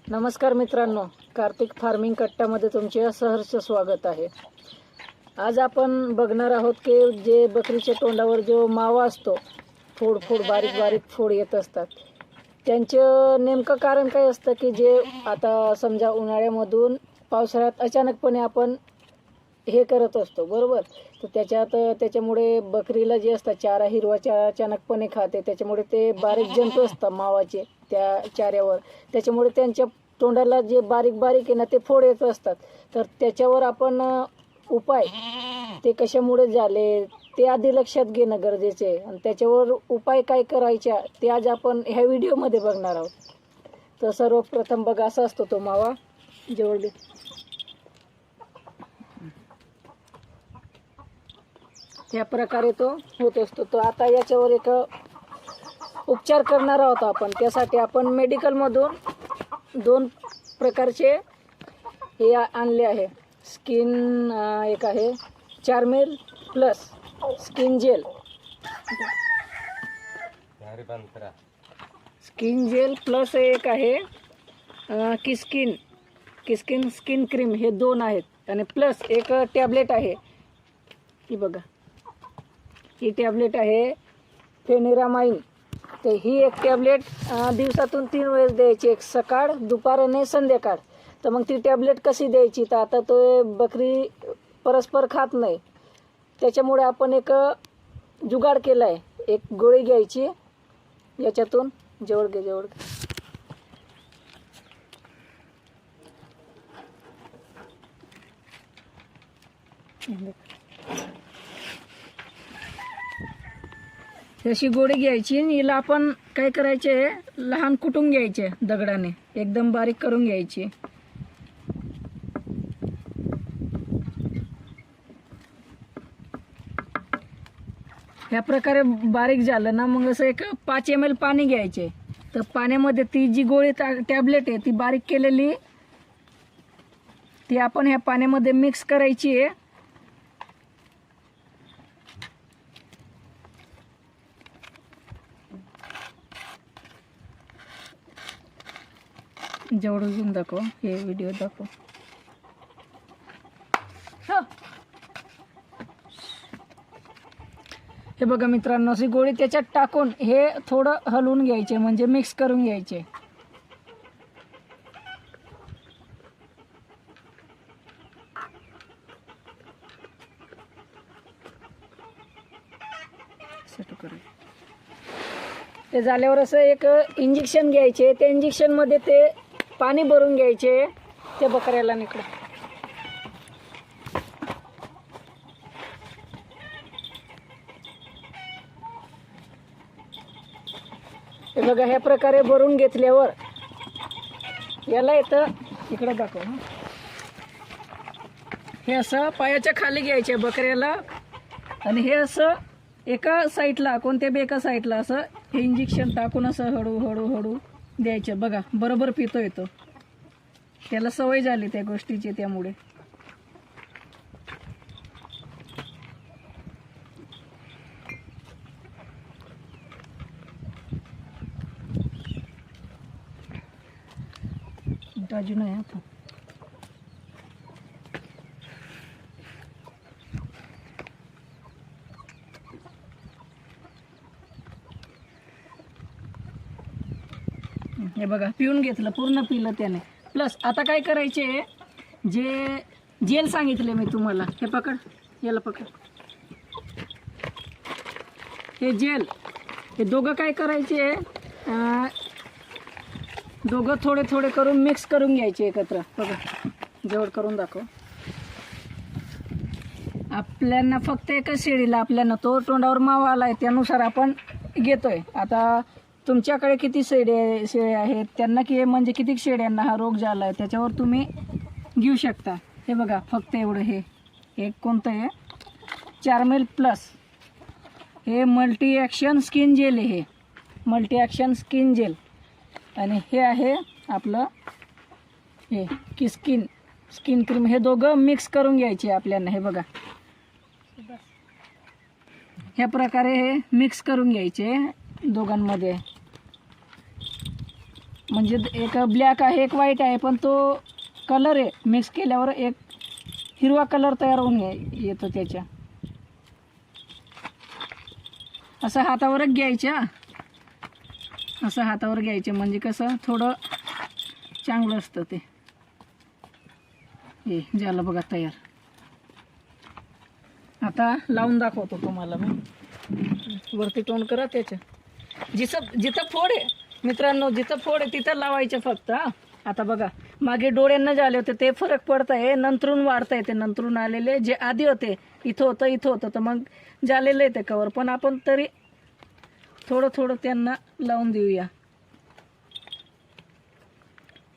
नमस्कार मित्रांनो, कार्तिक फार्मिंग कट्ट्यामध्ये तुमचे सहर्ष स्वागत आहे। आज आपण बघणार आहोत की जे बकरीच्या तोंडावर जो मावा असतो, फोड बारीक बारीक फोड येत असतात, त्यांचं नेमकं कारण काय असतं की जे आता समजा उन्हाळ्यामधून पावसाळ्यात अचानकपणे आपण हे करत असतो बरोबर। तर त्याच्यामुळे बकरीला जे असतात चारा हिरवा चारा अचानकपणे खाते, त्याच्यामुळे ते बारीक जंतू असतात मावाचे त्या चाऱ्यावर, त्याच्यामुळे त्यांच्या तोंडाला जे बारीक बारीक आहे ना ते फोड येत असतात। तर त्याच्यावर आपण उपाय ते कशामुळे झाले ते आधी लक्षात घेणं गरजेचे आहे आणि त्याच्यावर उपाय काय करायचा ते आज आपण ह्या व्हिडिओमध्ये बघणार आहोत। तर सर्वप्रथम बघा, असा असतो तो मावा जवळ या प्रकारे तो होत असतो। तो आता याच्यावर एक उपचार करणार आहोत आपण। त्यासाठी आपण मेडिकलमधून 2 प्रकारचे हे आणले आहे। स्किन एक आहे चार्मेल plus skin gel, skin gel plus एक आहे किस्किन स्किन क्रीम, हे 2 आहेत आणि प्लस एक टॅबलेट आहे। ही बघा, ही टॅबलेट आहे फेनेरामाइन। तर ही एक टॅबलेट दिवसातून 3 वेळेस द्यायची, एक सकाळ दुपार आणि संध्याकाळ। तर मग ती टॅबलेट कशी द्यायची, तर आता तो बकरी परस्पर खात नाही, त्याच्यामुळे आपण एक जुगाड केला आहे। एक गोळी घ्यायची याच्यातून, जवळ घे अशी गोळी घ्यायची। हिला आपण काय करायचे, लहान कुटून घ्यायचे दगडाने, एकदम बारीक करून घ्यायची। ह्या प्रकारे बारीक झालं ना, मग असं एक 5 ml पाणी घ्यायचे। तर पाण्यामध्ये ती जी गोळी टॅबलेट आहे ती बारीक केलेली ती आपण ह्या पाण्यामध्ये मिक्स करायची आहे। जवळ घेऊन दाखव, हे व्हिडिओ दाखव। हे बघा मित्रांनो, अशी गोळी त्याच्यात टाकून हे थोडं हलवून घ्यायचे, म्हणजे मिक्स करून घ्यायचे। ते झाल्यावर असं एक इंजेक्शन घ्यायचे, त्या इंजेक्शन मध्ये ते पाणी भरून घ्यायचे त्या बकऱ्याला निकडे। हे बघा, ह्या प्रकारे भरून घेतल्यावर याला येतं, इकडे दाखव, हे असं पायाच्या खाली घ्यायचे बकऱ्याला आणि हे असं एका साईडला, कोणत्या बी एका साईडला असं हे इंजेक्शन टाकून असं हळू द्यायचं। बघा, बरोबर पितो येतो, त्याला सवय झाली त्या गोष्टीची, त्यामुळे अजून आहे आता। हे बघा, पिऊन घेतलं, पूर्ण पिलं त्याने। प्लस आता काय करायचे, जे जेल सांगितले मी तुम्हाला, हे पकड, याला पकड, हे जेल, हे दोघं काय करायचे, दोघं थोडे थोडे करून मिक्स करून घ्यायचे एकत्र। बघा, जवळ करून दाखव। आपल्याला फक्त एकच शेळीला आपल्याला तो तोंडावर मावा आलाय, त्यानुसार आपण घेतोय। आता तुमच्याकडे किती शेळ्या आहेत, त्यांना म्हणजे किती शेळ्यांना हा रोग झाला आहे त्याच्यावर तुम्ही घेऊ शकता। हे बघा, फक्त एवढं, हे एक कोणतं आहे, चार्मेल प्लस, हे मल्टी ॲक्शन स्किन जेल आहे, हे मल्टी ॲक्शन स्किन जेल। आणि हे आहे आपलं हे स्किन क्रीम, हे दोघं मिक्स करून घ्यायचे आपल्याला। हे बघा, ह्या प्रकारे हे मिक्स करून घ्यायचे दोघांमध्ये। म्हणजे एक ब्लॅक आहे एक व्हाईट आहे, पण तो कलर आहे मिक्स केल्यावर एक हिरवा कलर तयार होऊन येतो त्याच्या. असं हातावरच घ्यायचं, असं हातावर घ्यायचं म्हणजे कसं थोडं चांगलं असतं ते. हे झालं बघा तयार. आता लावून दाखवतो तुम्हाला मी. वरती टोन करा त्याच्या. जिथं फोड आहे मित्रांनो, जिथं फोड आहे तिथं लावायचं फक्त. हा आता बघा मागे डोळ्यांना झाले होते ते फरक पडत आहे, नंतरून वाढता येते. नंतरून आलेले जे आधी होते इथं होतं तर मग झालेलं आहे ते कवर, पण आपण तरी थोडं थोडं त्यांना लावून देऊया.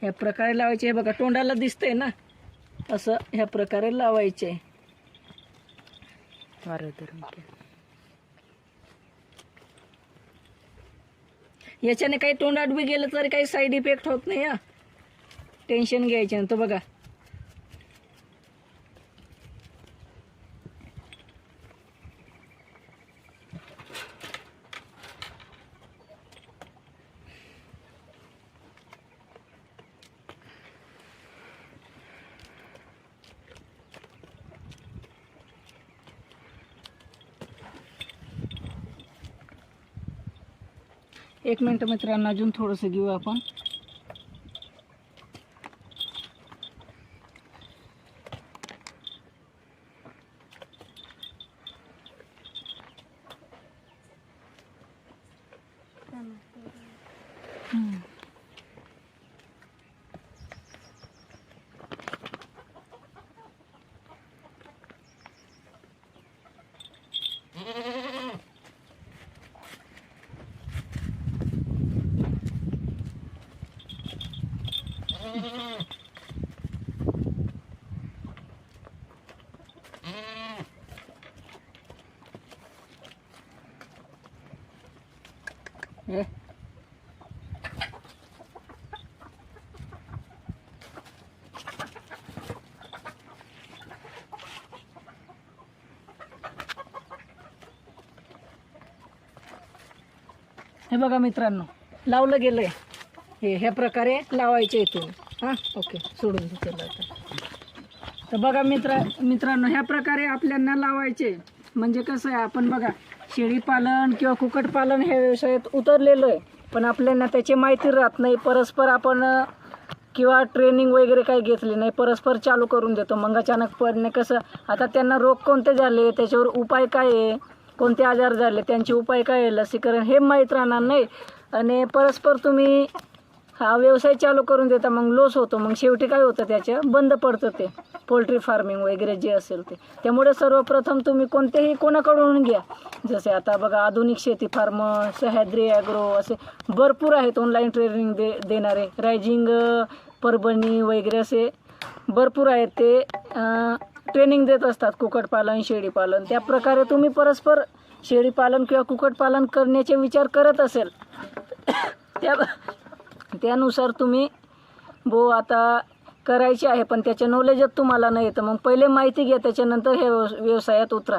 ह्या प्रकारे लावायचे. हे बघा तोंडाला दिसतंय ना, असं ह्या प्रकारे लावायचे. याच्याने काही तोंडात बी गेलं तरी काही साईड इफेक्ट होत नाही. हा टेन्शन घ्यायचे नंतर. बघा एक मिनिट मित्रांनो, अजून थोडंसं घेऊ आपण. हे बघा मित्रांनो लावलं गेलंय. हे ह्या प्रकारे लावायचे इथून. हां ओके सोडून घेतलं आता. तर बघा मित्रांनो ह्या प्रकारे आपल्याला लावायचे. म्हणजे कसं आहे, आपण बघा शेळीपालन किंवा कुक्कुटपालन ह्या व्यवसायात उतरलेलो आहे, पण आपल्याला त्याची माहिती राहत नाही. परस्पर आपण किंवा ट्रेनिंग वगैरे काही घेतली नाही, परस्पर चालू करून देतो. मग अचानकपणे कसं आता त्यांना रोग कोणते झाले, त्याच्यावर उपाय काय आहे, कोणते आजार झाले, त्यांचे उपाय काय आहे, लसीकरण हे माहीत राहणार नाही. आणि परस्पर तुम्ही हा व्यवसाय चालू करून देता, मग लॉस होतो. मग शेवटी काय होतं, त्याचं बंद पडतं ते पोल्ट्री फार्मिंग वगैरे जे असेल ते. त्यामुळे सर्वप्रथम तुम्ही कोणाकडून घ्या. जसे आता बघा आधुनिक शेती फार्म, सह्याद्री ॲग्रो असे भरपूर आहेत ऑनलाईन ट्रेनिंग देणारे. रायझिंग, परभणी वगैरे असे भरपूर आहेत. ते ट्रेनिंग देत असतात कुक्कुटपालन, शेळीपालन. त्या प्रकारे तुम्ही परस्पर शेळीपालन किंवा कुक्कुटपालन करण्याचे विचार करत असेल त्यानुसार तुम्ही आता करायचे आहे, पण त्याचे नॉलेजच तुम्हाला नाही, तर मग पहिले माहिती घ्या, त्याच्यानंतर हे व्यवसायात उतरा.